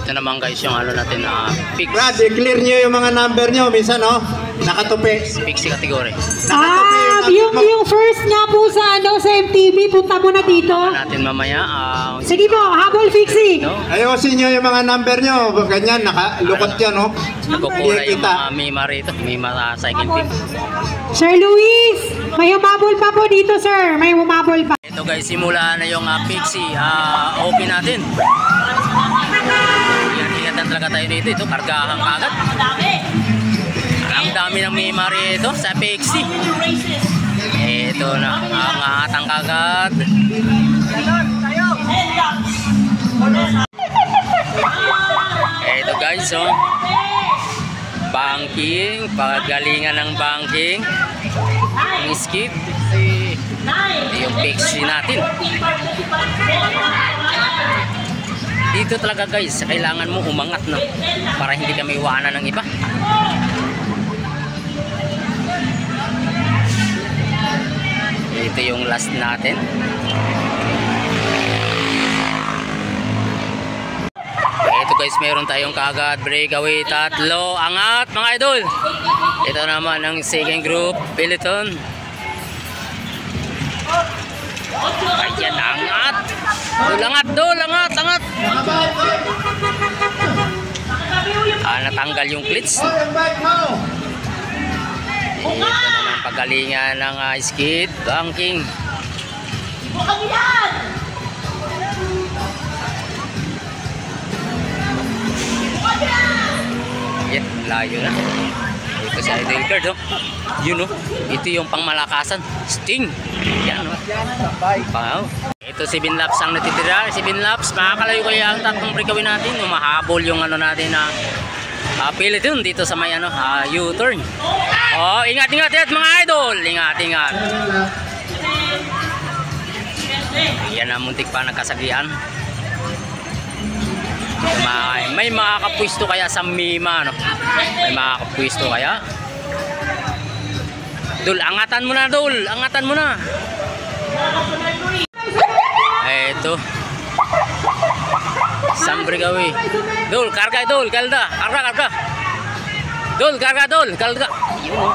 Ito naman guys yung ano natin fix. Brad, i-clear nyo yung mga number nyo. Minsan, no? Nakatupi. Fixie category. Yung first nga po sa sa MTV, punta mo na dito. Natin mamaya. Sige po, habol Fixie. Ayusin nyo yung mga number nyo. Ganyan, nakalukot yan, no? Nagkukulay yung mga Mima rito. Mima cycle team. Sir Luis, may humabol pa po dito, sir. May humabol pa. Ito guys, simula na yung Fixie. Open natin. Ingat-ingatan talaga tayo dito. Ito, kargahan kagad. Ang dami ng Mima rito sa Fixie. Ito na, angatang kagad. Ito guys, oh. Banking, pagalingan ng banking. Ang skip. Ito yung Fixie natin. Dito talaga guys, kailangan mo umangat, no? Para hindi ka maiwanan ng iba. Ito yung last natin. Ito guys, meron tayong kagad breakaway, tatlo, angat mga idol. Ito naman ang second group, peloton. Ayan, angat. Angat. Natanggal yung clits. Ito naman pagalingan ng skid, banking. Yan, layo na. Ito si Idol Card, oh. Yun, oh. Ito yung pangmalakasan. Sting. Yan, oh. Wow. Ito 7 laps ang natitira. 7 laps. Makakalayo kaya ang tatlong breakaway natin. Mahabol yung ano natin na peloton dito sa may U-turn. Oh, ingat mga idol. Ingat. Yan ang muntik pa nagkasagian. May makakapwisto kaya sa Mima, no? May makakapwisto kaya. Dul, angatan mo na, Dul. Angatan mo na. Eto. Sambre gawi. Dul, karga Dul, kalda. Karga. Dul, karga Dul, kalda. Yun, oh.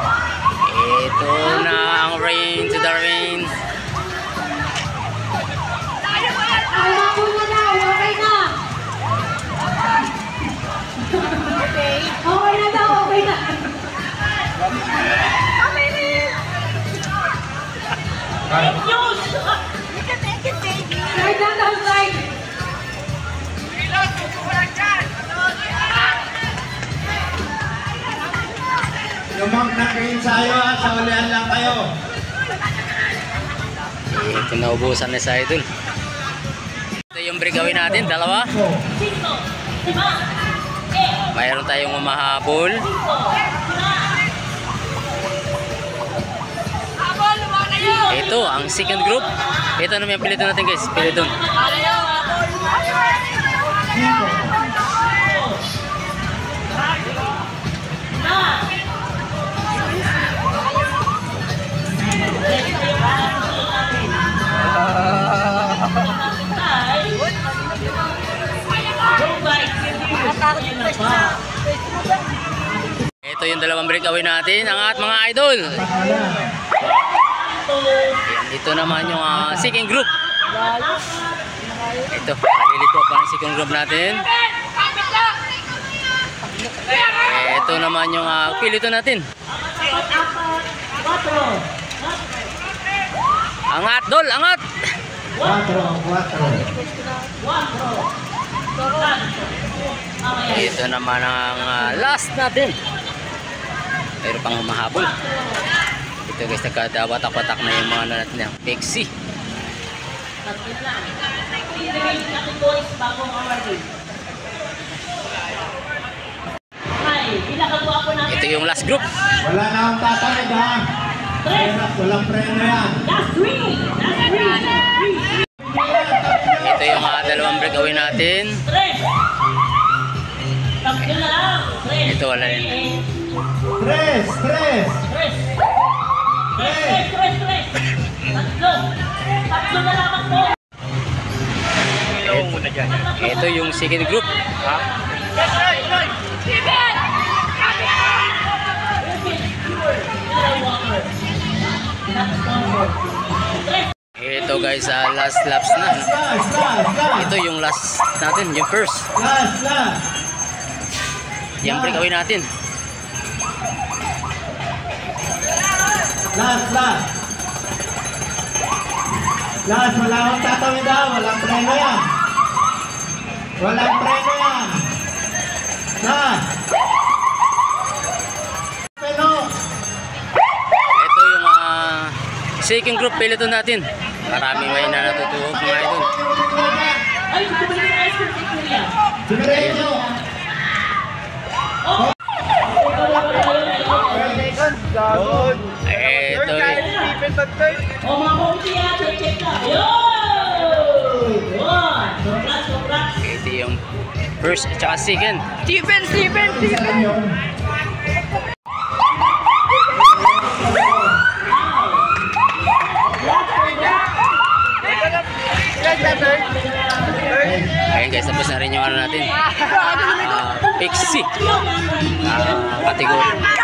Ito na ang rain to the rain. Okay na. Lumang na kayo ensayo, sa ulihan lang kayo. Ito naubusan na sa idol. Ito yung breakaway natin, dalawa. Mayroon tayong umahabol. Ito ang second group. Ito naman yung peloton natin guys, peloton. Ito yung dalawang breakaway natin, angat mga idol. Ito naman yung second group. Ito, naliliko pa ng second group natin. Ito naman yung peloton natin. Angat, Dol, angat. 4. Ito naman ang last natin. Mayroon pang humahabol. Ito guys, nagkadawatak-watak na yung mga natin ng Fixie. Ito yung last group. Wala na akong tatawid, ha? Walang preno yan. Ito yung dalawang breakaway natin. Ito wala rin. Tres. Ito Ito yung second group. Ito guys, last laps na. Ito yung last natin, yung first. Yung breakaway natin. Last, wala akong tatawid daw. Walang preno yan. Walang preno yan. Last. Preno. Ito yung second group peloton natin. Maraming may na natutuhog mga idol. Diretso. Ito ito yung first at saka second. Steven! Ayan guys, tapos na rin yung ano natin. Pixie. Kategory.